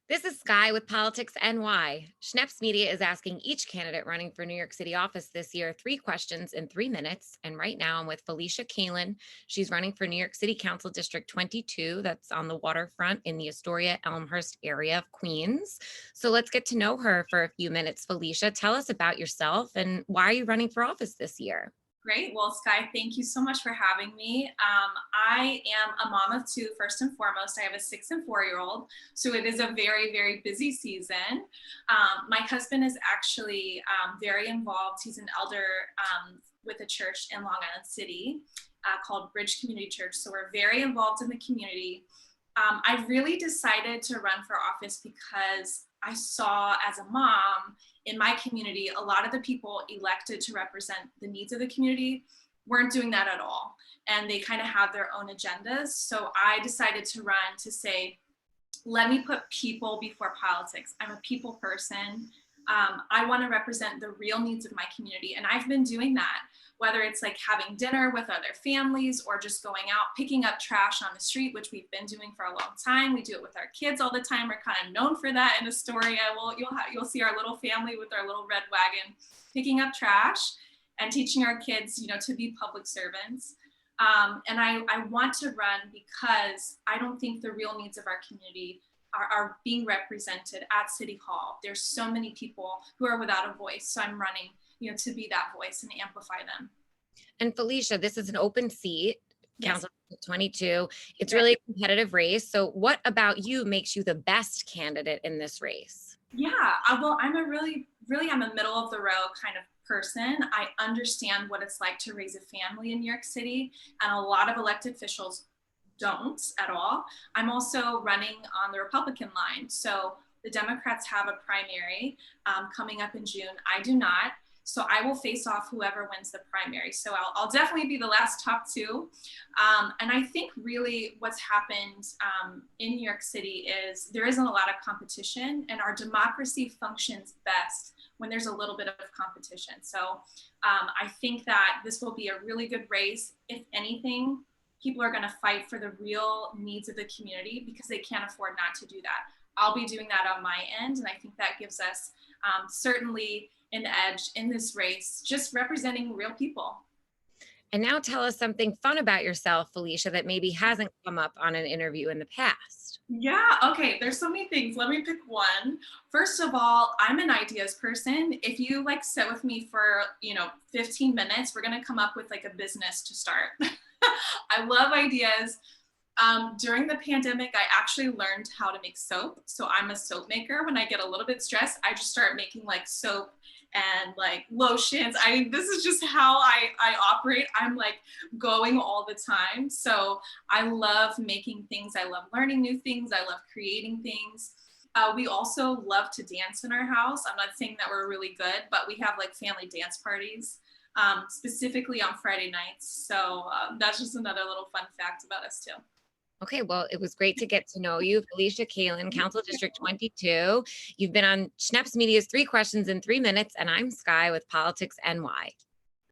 This is Sky with Politics NY. Schneps Media is asking each candidate running for New York City office this year 3 questions in 3 minutes. And right now I'm with Felicia Kalan. She's running for New York City Council District 22. That's on the waterfront in the Astoria, Elmhurst area of Queens. So let's get to know her for a few minutes. Felicia, tell us about yourself and why are you running for office this year? Great. Well, Sky, thank you so much for having me. I am a mom of two, first and foremost. I have a 6 and 4 year old. So it is a very, very busy season. My husband is actually very involved. He's an elder with a church in Long Island City called Bridge Community Church. So we're very involved in the community. I really decided to run for office because I saw as a mom in my community, a lot of the people elected to represent the needs of the community weren't doing that at all. And they kind of have their own agendas. So I decided to run to say, let me put people before politics. I'm a people person. I want to represent the real needs of my community. And I've been doing that, whether it's like having dinner with other families or just going out, picking up trash on the street, which we've been doing for a long time. We do it with our kids all the time. We're kind of known for that in Astoria. Well, you'll see our little family with our little red wagon picking up trash and teaching our kids, to be public servants. And I want to run because I don't think the real needs of our community are being represented at City Hall. There's so many people who are without a voice. So I'm running, to be that voice and amplify them. And Felicia, this is an open seat, Yes. Council 22. It's Yeah. really a competitive race. So what about you makes you the best candidate in this race? Yeah. Well, I'm a really, I'm a middle of the road kind of person. I understand what it's like to raise a family in New York City, and a lot of elected officials don't at all. I'm also running on the Republican line. So the Democrats have a primary coming up in June. I do not. So I will face off whoever wins the primary. So I'll definitely be the last top two. And I think really what's happened in New York City is there isn't a lot of competition, and our democracy functions best when there's a little bit of competition. So I think that this will be a really good race. If anything, people are going to fight for the real needs of the community because they can't afford not to do that. I'll be doing that on my end, and I think that gives us certainly an edge in this race, just representing real people. And now tell us something fun about yourself, Felicia, that maybe hasn't come up on an interview in the past. Yeah, okay, there's so many things. Let me pick one. First of all, I'm an ideas person. If you like sit with me for, 15 minutes, we're going to come up with like a business to start. I love ideas. During the pandemic, I actually learned how to make soap. So I'm a soap maker. When I get a little bit stressed, I just start making like soap and like lotions. This is just how I operate. I'm like going all the time. So I love making things. I love learning new things. I love creating things. We also love to dance in our house. I'm not saying that we're really good, but we have like family dance parties. Specifically on Friday nights. So that's just another little fun fact about us too. Okay, well, it was great to get to know you, Felicia Kalan, Council District 22. You've been on Schneps Media's 3 questions in 3 minutes, and I'm Sky with Politics NY.